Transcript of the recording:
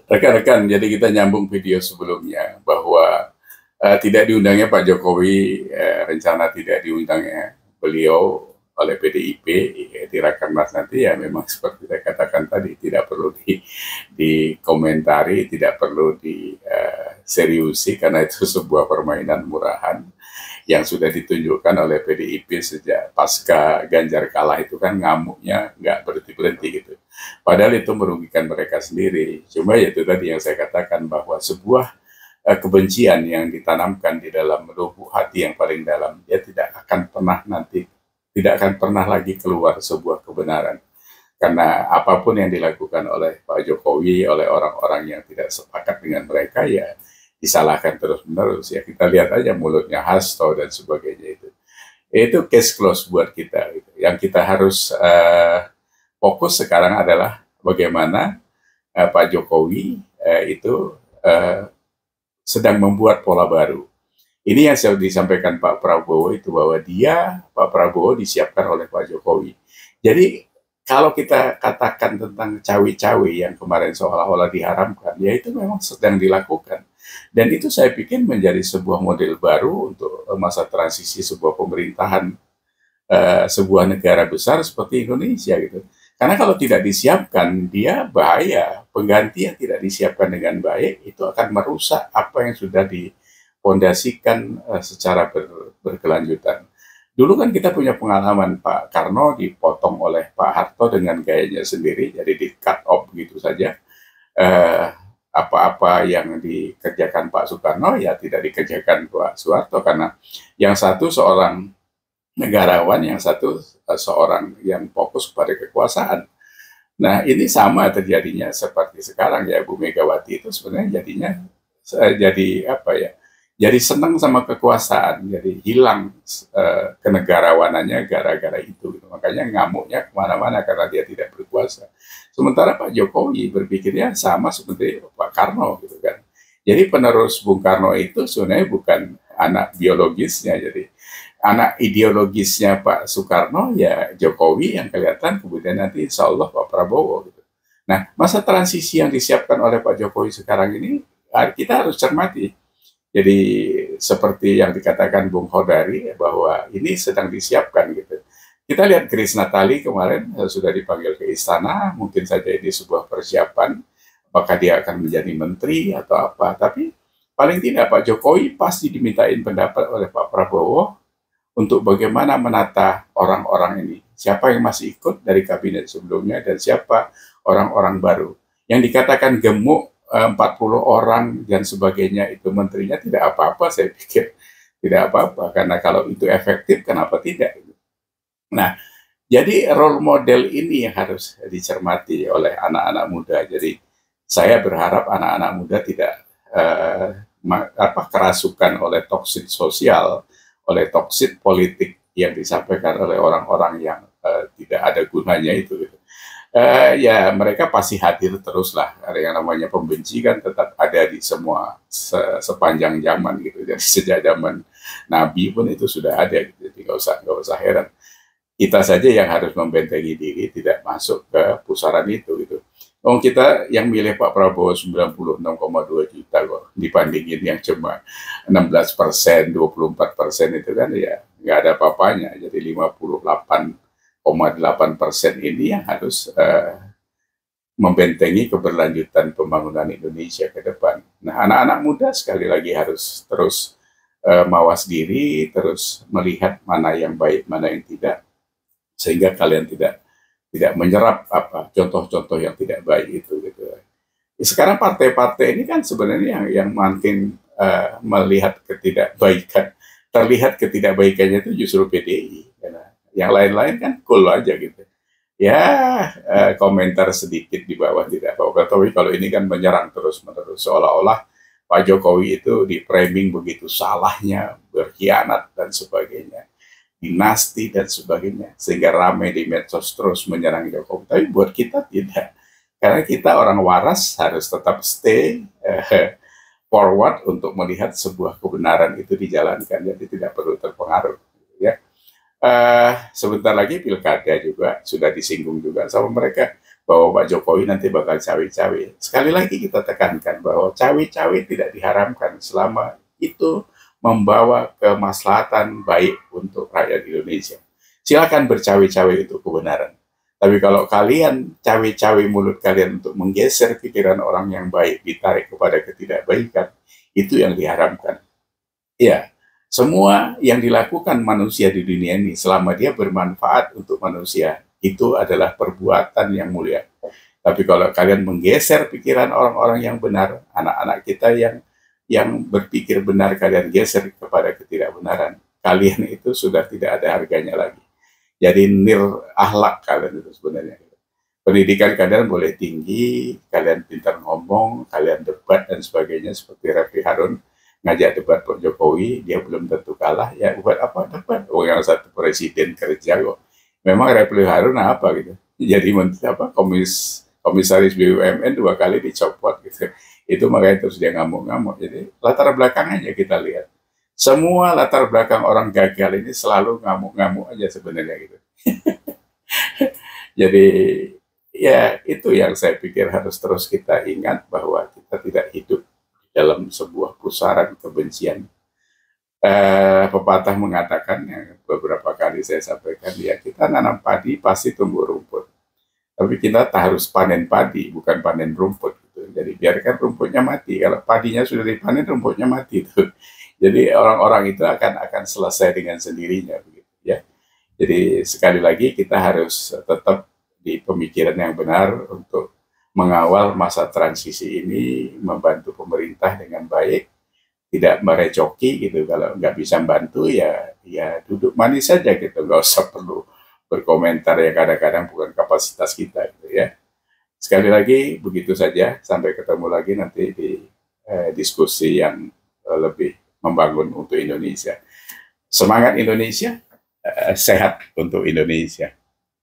Rekan-rekan, jadi kita nyambung video sebelumnya bahwa tidak diundangnya Pak Jokowi, rencana tidak diundangnya beliau oleh PDIP di Rakernas nanti ya memang seperti saya katakan tadi tidak perlu dikomentari, tidak perlu diseriusi karena itu sebuah permainan murahan yang sudah ditunjukkan oleh PDIP sejak pasca Ganjar kalah itu kan ngamuknya nggak berhenti-berhenti gitu. Padahal itu merugikan mereka sendiri. Cuma ya itu tadi yang saya katakan bahwa sebuah kebencian yang ditanamkan di dalam lubuk hati yang paling dalam, dia tidak akan pernah lagi keluar sebuah kebenaran. Karena apapun yang dilakukan oleh Pak Jokowi, oleh orang-orang yang tidak sepakat dengan mereka, ya disalahkan terus-menerus. Ya kita lihat aja mulutnya Hasto dan sebagainya itu. Itu case close buat kita. Gitu. Yang kita harus fokus sekarang adalah bagaimana Pak Jokowi itu sedang membuat pola baru. Ini yang disampaikan Pak Prabowo itu bahwa Pak Prabowo disiapkan oleh Pak Jokowi. Jadi kalau kita katakan tentang cawe-cawe yang kemarin seolah-olah diharamkan, ya itu memang sedang dilakukan. Dan itu saya pikir menjadi sebuah model baru untuk masa transisi sebuah pemerintahan sebuah negara besar seperti Indonesia gitu. Karena kalau tidak disiapkan, dia bahaya. Pengganti yang tidak disiapkan dengan baik itu akan merusak apa yang sudah dipondasikan secara berkelanjutan. Dulu kan kita punya pengalaman Pak Karno dipotong oleh Pak Harto dengan gayanya sendiri, jadi di cut off gitu saja. Apa-apa yang dikerjakan Pak Soekarno ya tidak dikerjakan Pak Soeharto karena yang satu seorang negarawan, yang satu seorang yang fokus pada kekuasaan. Nah ini sama terjadinya seperti sekarang ya, Bu Megawati itu sebenarnya jadi apa ya? Jadi senang sama kekuasaan, jadi hilang kenegarawanannya gara-gara itu. Gitu. Makanya ngamuknya kemana-mana karena dia tidak berkuasa. Sementara Pak Jokowi berpikirnya sama seperti Pak Karno gitu kan. Jadi penerus Bung Karno itu sebenarnya bukan anak biologisnya, jadi anak ideologisnya Pak Soekarno ya Jokowi yang kelihatan, kemudian nanti insya Allah Pak Prabowo gitu. Nah masa transisi yang disiapkan oleh Pak Jokowi sekarang ini kita harus cermati. Jadi seperti yang dikatakan Bung Hodari bahwa ini sedang disiapkan gitu. Kita lihat Grace Natali kemarin sudah dipanggil ke istana, mungkin saja ini sebuah persiapan apakah dia akan menjadi menteri atau apa. Tapi paling tidak Pak Jokowi pasti dimintain pendapat oleh Pak Prabowo untuk bagaimana menata orang-orang ini. Siapa yang masih ikut dari kabinet sebelumnya dan siapa orang-orang baru. Yang dikatakan gemuk 40 orang dan sebagainya itu menterinya tidak apa-apa, saya pikir tidak apa-apa karena kalau itu efektif kenapa tidak. Nah jadi role model ini yang harus dicermati oleh anak-anak muda. Jadi saya berharap anak-anak muda tidak kerasukan oleh toksit sosial, oleh toksit politik yang disampaikan oleh orang-orang yang tidak ada gunanya itu. Gitu. Ya mereka pasti hadir terus lah. Ada yang namanya pembenci kan tetap ada di semua sepanjang zaman gitu. Jadi sejak zaman Nabi pun itu sudah ada. Gitu. Jadi nggak usah heran. Kita saja yang harus membentengi diri tidak masuk ke pusaran itu gitu. Kita yang milih Pak Prabowo 96,2 juta kok dibandingin yang cuma 16%, 24% itu kan ya nggak ada apa-apanya. Jadi 58,8% ini yang harus membentengi keberlanjutan pembangunan Indonesia ke depan. Nah, anak-anak muda sekali lagi harus terus mawas diri, terus melihat mana yang baik, mana yang tidak, sehingga kalian tidak menyerap apa contoh-contoh yang tidak baik itu gitu. Sekarang partai-partai ini kan sebenarnya yang makin melihat ketidakbaikan, terlihat ketidakbaikannya itu justru PDI. Karena yang lain-lain kan cool aja gitu. Ya komentar sedikit di bawah tidak apa-apa. Tapi kalau ini kan menyerang terus-menerus seolah-olah Pak Jokowi itu di framing begitu salahnya, berkhianat dan sebagainya, dinasti dan sebagainya, sehingga ramai di medsos terus menyerang Jokowi. Tapi buat kita tidak, karena kita orang waras harus tetap stay forward untuk melihat sebuah kebenaran itu dijalankan, jadi tidak perlu terpengaruh. Ya, sebentar lagi pilkada juga sudah disinggung juga sama mereka. bahwa Pak Jokowi nanti bakal cawe-cawe. Sekali lagi kita tekankan bahwa cawe-cawe tidak diharamkan selama itu membawa kemaslahatan baik untuk rakyat Indonesia. Silakan bercawe-cawe untuk kebenaran. Tapi kalau kalian cawe-cawe mulut kalian untuk menggeser pikiran orang yang baik, ditarik kepada ketidakbaikan, itu yang diharamkan. Ya, semua yang dilakukan manusia di dunia ini selama dia bermanfaat untuk manusia, itu adalah perbuatan yang mulia. Tapi kalau kalian menggeser pikiran orang-orang yang benar, anak-anak kita yang berpikir benar, kalian geser kepada ketidakbenaran, kalian itu sudah tidak ada harganya lagi. Jadi nir akhlak kalian itu sebenarnya. Pendidikan kalian boleh tinggi, kalian pintar ngomong, kalian debat dan sebagainya, seperti Refli Harun ngajak debat Pak Jokowi, dia belum tentu kalah, ya buat apa debat? Oh, yang satu presiden kerja kok. Memang Refli Harun apa gitu? Jadi menteri apa? Komisaris BUMN 2 kali dicopot gitu. Itu makanya terus dia ngamuk-ngamuk. Jadi latar belakangnya kita lihat. Semua latar belakang orang gagal ini selalu ngamuk-ngamuk aja sebenarnya gitu. Jadi ya itu yang saya pikir harus terus kita ingat, bahwa kita tidak hidup dalam sebuah pusaran kebencian. Pepatah mengatakan, yang beberapa kali saya sampaikan, ya kita nanam padi pasti tumbuh rumput. Tapi kita tak harus panen padi, bukan panen rumput. Gitu. Jadi biarkan rumputnya mati. Kalau padinya sudah dipanen, rumputnya mati. Tuh. Jadi orang-orang itu akan selesai dengan sendirinya, begitu ya. Jadi sekali lagi kita harus tetap di pemikiran yang benar untuk mengawal masa transisi ini, membantu pemerintah dengan baik, tidak merecoki gitu. Kalau nggak bisa bantu ya duduk manis saja gitu, nggak usah perlu berkomentar ya, kadang-kadang bukan kapasitas kita gitu ya. Sekali lagi begitu saja, sampai ketemu lagi nanti di diskusi yang lebih membangun untuk Indonesia. Semangat Indonesia, sehat untuk Indonesia.